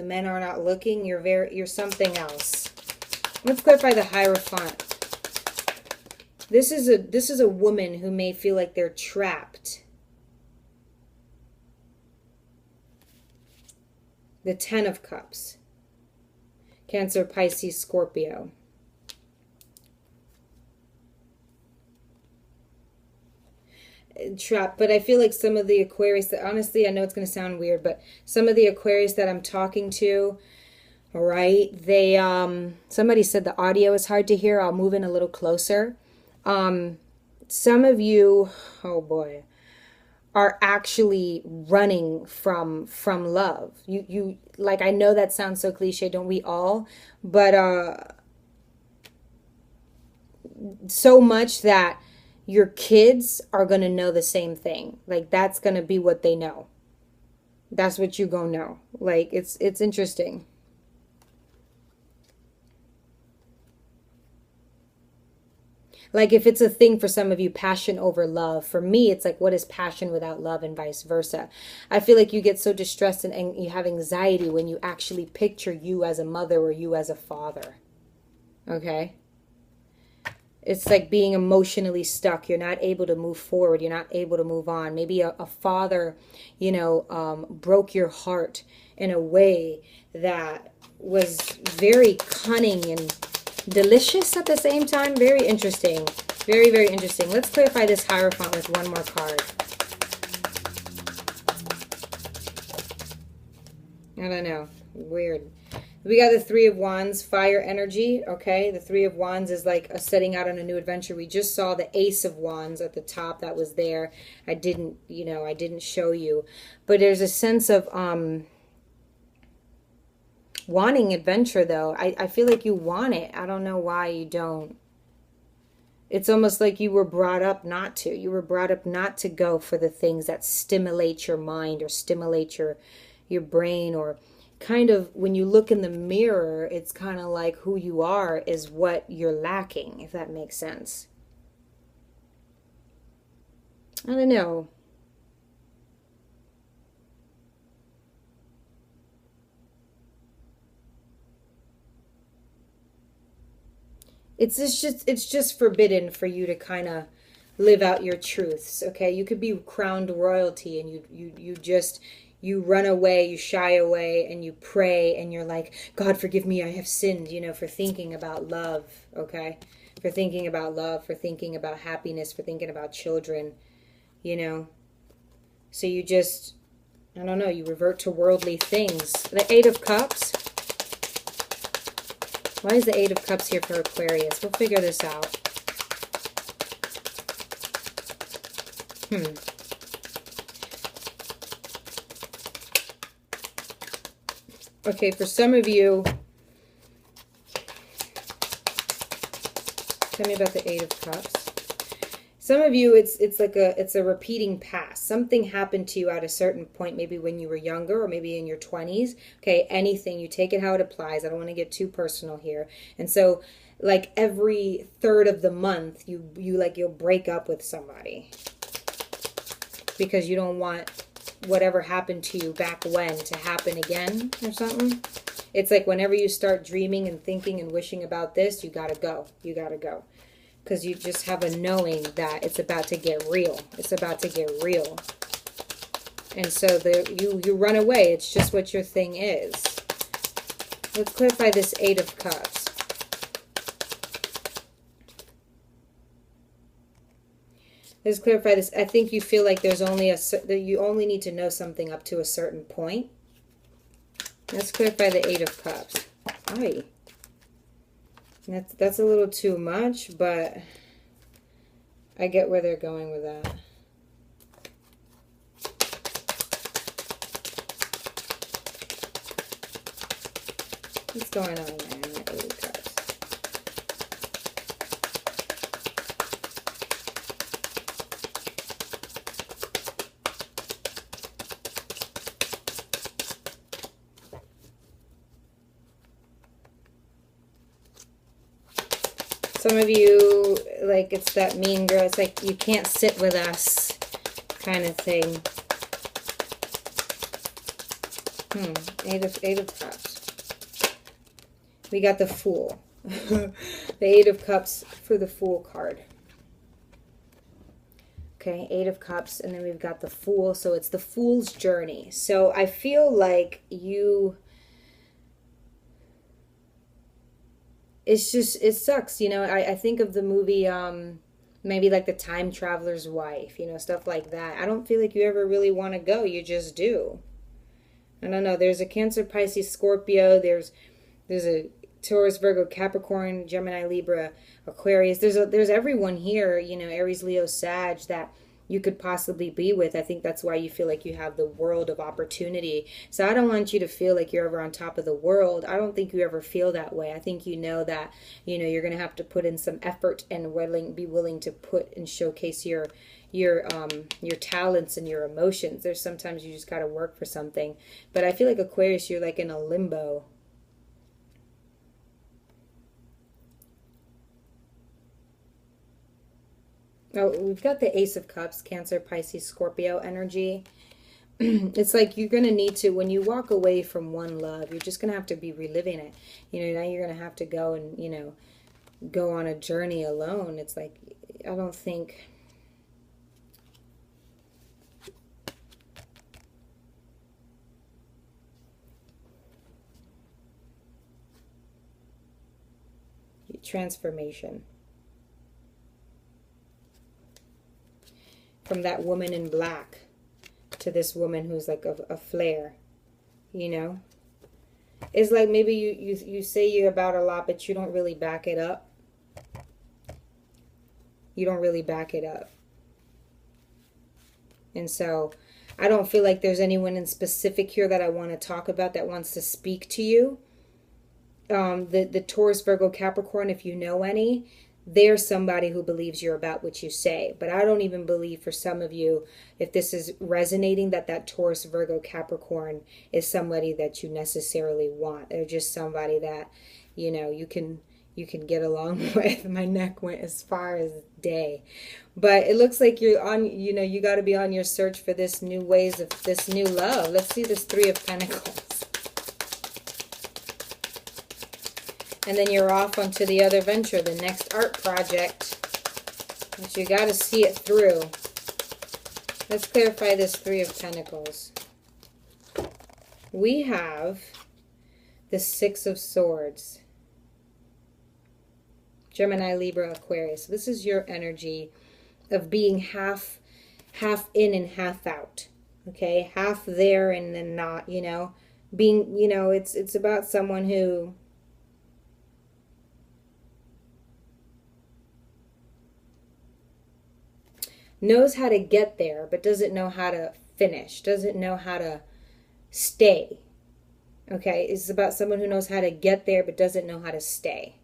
the men are not looking, you're something else. Let's clarify the Hierophant. This is a woman who may feel like they're trapped. The Ten of Cups. Cancer, Pisces, Scorpio. Trapped. But I feel like some of the Aquarius that, honestly, I know it's going to sound weird, but some of the Aquarius that I'm talking to, all right, they, somebody said the audio is hard to hear. I'll move in a little closer. Some of you, oh boy, are actually running from love. You like, I know that sounds so cliche, don't we all? But so much that your kids are going to know the same thing. Like, that's going to be what they know. That's what you gonna know. Like, it's interesting. Like, if it's a thing for some of you, passion over love. For me, it's like, what is passion without love, and vice versa. I feel like you get so distressed and you have anxiety when you actually picture you as a mother or you as a father. Okay? It's like being emotionally stuck. You're not able to move forward. You're not able to move on. Maybe a father, broke your heart in a way that was very cunning and delicious at the same time. Very interesting. Very, very interesting. Let's clarify this Hierophant with one more card. I don't know. Weird. We got the Three of Wands, fire energy, okay? The Three of Wands is like a setting out on a new adventure. We just saw the Ace of Wands at the top that was there. I didn't show you. But there's a sense of wanting adventure, though. I feel like you want it. I don't know why you don't. It's almost like you were brought up not to. You were brought up not to go for the things that stimulate your mind or stimulate your brain, or kind of, when you look in the mirror, it's kind of like who you are is what you're lacking, if that makes sense. I don't know. It's just forbidden for you to kind of live out your truths, okay? You could be crowned royalty and you run away, you shy away, and you pray, and you're like, God, forgive me, I have sinned, for thinking about love, okay? For thinking about love, for thinking about happiness, for thinking about children, So you just, I don't know, you revert to worldly things. The Eight of Cups. Why is the Eight of Cups here for Aquarius? We'll figure this out. Okay, for some of you, tell me about the Eight of Cups. Some of you, it's a repeating past. Something happened to you at a certain point, maybe when you were younger or maybe in your 20s. Okay, anything, you take it how it applies. I don't want to get too personal here. And so, like, every third of the month, you'll break up with somebody because you don't want whatever happened to you back when to happen again or something. It's like whenever you start dreaming and thinking and wishing about this, you gotta go. You gotta go. Because you just have a knowing that it's about to get real. It's about to get real. And so you run away. It's just what your thing is. Let's clarify this Eight of Cups. Let's clarify this. I think you feel like there's only you only need to know something up to a certain point. Let's clarify the Eight of Cups. Aye. That's a little too much, but I get where they're going with that. What's going on there in the Eight of Cups? Some of you, like, it's that mean girl. It's like, you can't sit with us kind of thing. Eight of Cups. We got the Fool. The Eight of Cups for the Fool card. Okay, Eight of Cups, and then we've got the Fool. So it's the Fool's journey. So I feel like it's just, it sucks. You know, I think of the movie, maybe like The Time Traveler's Wife, you know, stuff like that. I don't feel like you ever really want to go. You just do. I don't know. There's a Cancer, Pisces, Scorpio. There's a Taurus, Virgo, Capricorn, Gemini, Libra, Aquarius. There's everyone here, you know, Aries, Leo, Sag, that you could possibly be with. I think that's why you feel like you have the world of opportunity. So I don't want you to feel like you're ever on top of the world. I don't think you ever feel that way. I think you know that, you know, you're going to have to put in some effort and be willing to put and showcase your talents and your emotions. There's sometimes you just got to work for something. But I feel like Aquarius, you're like in a limbo. Oh, we've got the Ace of Cups, Cancer, Pisces, Scorpio energy. It's like you're going to need to, when you walk away from one love, you're just going to have to be reliving it. You know, now you're going to have to go and, you know, go on a journey alone. It's like, I don't think... Transformation. From that woman in black to this woman who's like a flare, you know? It's like maybe you say you're about a lot, but you don't really back it up. You don't really back it up. And so I don't feel like there's anyone in specific here that I want to talk about that wants to speak to you. The Taurus, Virgo, Capricorn, if you know any, they're somebody who believes you're about what you say. But I don't even believe for some of you, if this is resonating, that Taurus, Virgo, Capricorn is somebody that you necessarily want. They're just somebody that, you know, you can get along with. My neck went as far as day. But it looks like you're on, you know, you got to be on your search for this new ways of this new love. Let's see this Three of Pentacles. And then you're off onto the other venture, the next art project. But you got to see it through. Let's clarify this Three of Pentacles. We have the Six of Swords. Gemini, Libra, Aquarius. This is your energy of being half in and half out. Okay? Half there and then not, you know. Being, you know, it's about someone who... knows how to get there, but doesn't know how to finish, doesn't know how to stay. Okay, it's about someone who knows how to get there, but doesn't know how to stay.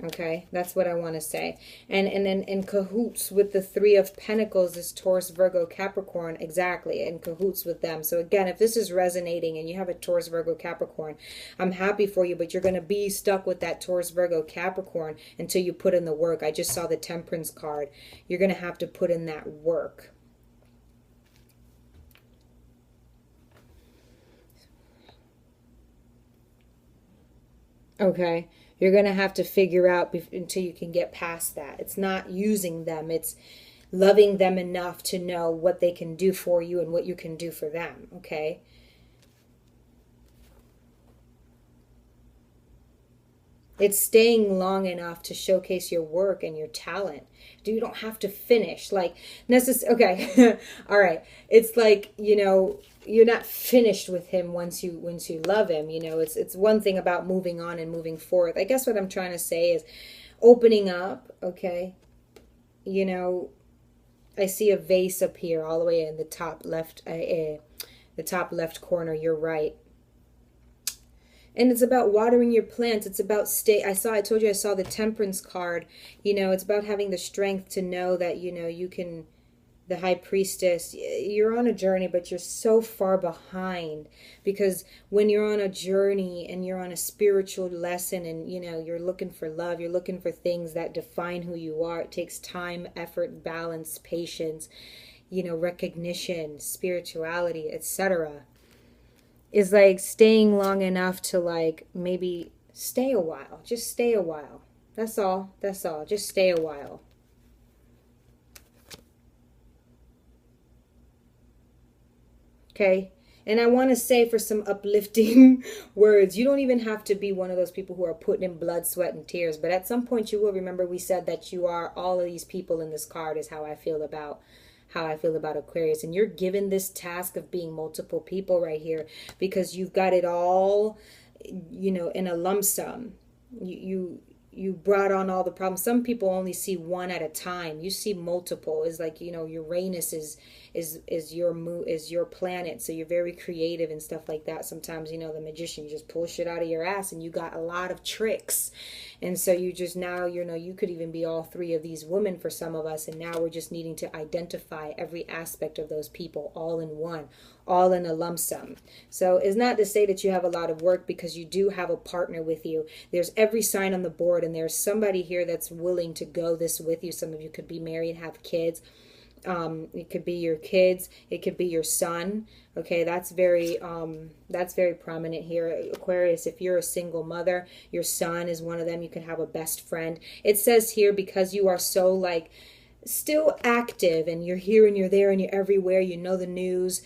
Okay, that's what I want to say. And then in cahoots with the Three of Pentacles is Taurus, Virgo, Capricorn. Exactly, in cahoots with them. So again, if this is resonating and you have a Taurus, Virgo, Capricorn, I'm happy for you, but you're going to be stuck with that Taurus, Virgo, Capricorn until you put in the work. I just saw the Temperance card. You're going to have to put in that work. Okay. You're going to have to figure out until you can get past that. It's not using them. It's loving them enough to know what they can do for you and what you can do for them. Okay? It's staying long enough to showcase your work and your talent. You don't have to finish. Like, okay. All right. It's like, you know, you're not finished with him once you love him. You know, it's one thing about moving on and moving forward. I guess what I'm trying to say is opening up, okay? You know, I see a vase up here all the way in the top left corner, you're right. And it's about watering your plants. It's about I told you I saw the Temperance card. You know, it's about having the strength to know that, you know, you can, the High Priestess, you're on a journey, but you're so far behind. Because when you're on a journey and you're on a spiritual lesson and, you know, you're looking for love, you're looking for things that define who you are. It takes time, effort, balance, patience, you know, recognition, spirituality, etc. is like staying long enough to like maybe stay a while. Just stay a while. That's all. That's all. Just stay a while. Okay. And I want to say for some uplifting words, you don't even have to be one of those people who are putting in blood, sweat, and tears. But at some point you will remember we said that you are all of these people in this card is how I feel about Aquarius. And you're given this task of being multiple people right here because you've got it all, you know, in a lump sum. You brought on all the problems. Some people only see one at a time. You see multiple. It's like, you know, Uranus is your planet, so you're very creative and stuff like that. Sometimes, you know, the magician, you just pull shit out of your ass and you got a lot of tricks. And so you just now, you know, you could even be all three of these women for some of us, and now we're just needing to identify every aspect of those people all in one, all in a lump sum. So it's not to say that you have a lot of work, because you do have a partner with you. There's every sign on the board, and there's somebody here that's willing to go this with you. Some of you could be married, have kids. It could be your kids, it could be your son. Okay, that's very prominent here. Aquarius, if you're a single mother, your son is one of them. You can have a best friend. It says here, because you are so like still active and you're here and you're there and you're everywhere, you know the news,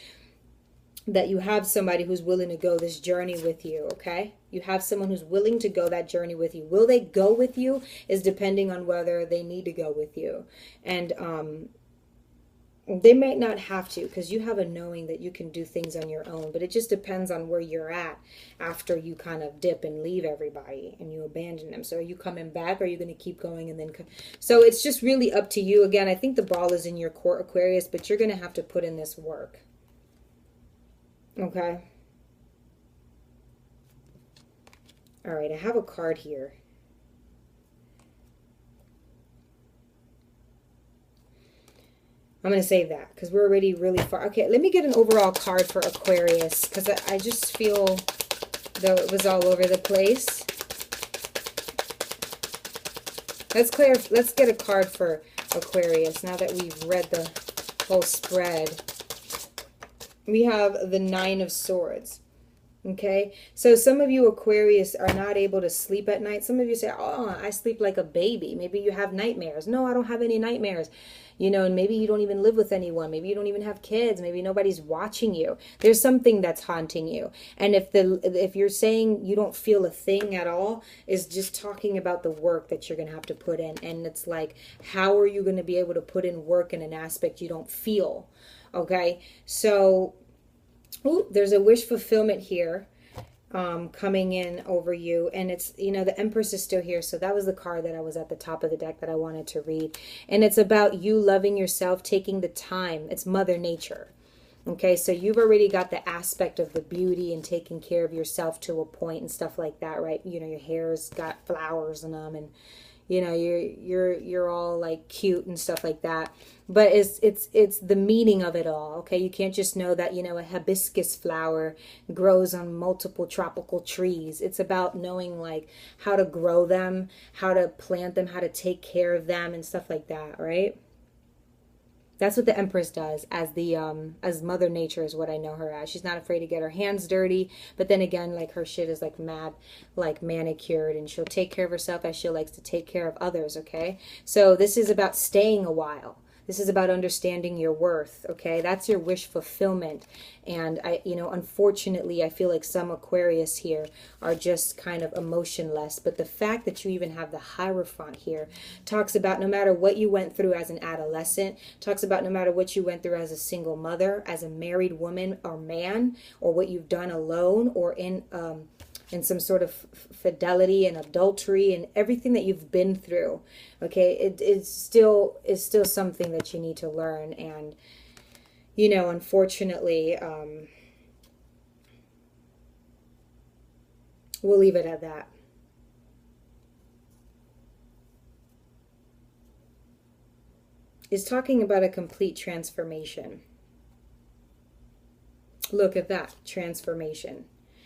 that you have somebody who's willing to go this journey with you. Okay, you have someone who's willing to go that journey with you. Will they go with you is depending on whether they need to go with you. And they might not have to, because you have a knowing that you can do things on your own, but it just depends on where you're at after you kind of dip and leave everybody and you abandon them. So are you coming back, or are you going to keep going and then so it's just really up to you. Again, I think the ball is in your court, Aquarius, but you're going to have to put in this work. Okay. All right, I have a card here. I'm going to save that because we're already really far. Okay, let me get an overall card for Aquarius, because I just feel though it was all over the place. Let's get a card for Aquarius now that we've read the whole spread. We have the Nine of Swords. Okay, so some of you Aquarius are not able to sleep at night. Some of you say, oh, I sleep like a baby. Maybe you have nightmares. No, I don't have any nightmares. You know, and maybe you don't even live with anyone. Maybe you don't even have kids. Maybe nobody's watching you. There's something that's haunting you. And if you're saying you don't feel a thing at all, is just talking about the work that you're going to have to put in. And it's like, how are you going to be able to put in work in an aspect you don't feel? Okay, so ooh, there's a wish fulfillment here coming in over you, and it's, you know, the Empress is still here, so that was the card that I was at the top of the deck that I wanted to read, and it's about you loving yourself, taking the time. It's Mother Nature. Okay, so you've already got the aspect of the beauty and taking care of yourself to a point and stuff like that, right? You know, your hair's got flowers in them, and you know, you're all like cute and stuff like that. But it's the meaning of it all. Okay, you can't just know that, you know, a hibiscus flower grows on multiple tropical trees. It's about knowing like how to grow them, how to plant them, how to take care of them and stuff like that, right? That's what the Empress does as Mother Nature is what I know her as. She's not afraid to get her hands dirty, but then again, like her shit is like mad, like manicured, and she'll take care of herself as she likes to take care of others, okay? So this is about staying a while. This is about understanding your worth, okay? That's your wish fulfillment. And you know, unfortunately, I feel like some Aquarius here are just kind of emotionless. But the fact that you even have the Hierophant here talks about no matter what you went through as an adolescent, talks about no matter what you went through as a single mother, as a married woman or man, or what you've done alone or in some sort of fidelity and adultery and everything that you've been through. Okay, it's still something that you need to learn. And you know, unfortunately, we'll leave it at that. It's talking about a complete transformation. Look at that, transformation.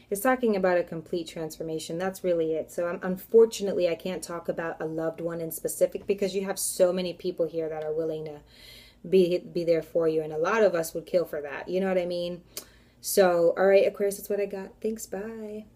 It's talking about a complete transformation. That's really it. So unfortunately, I can't talk about a loved one in specific, because you have so many people here that are willing to be there for you, and a lot of us would kill for that. You know what I mean? So, all right, Aquarius, that's what I got. Thanks. Bye.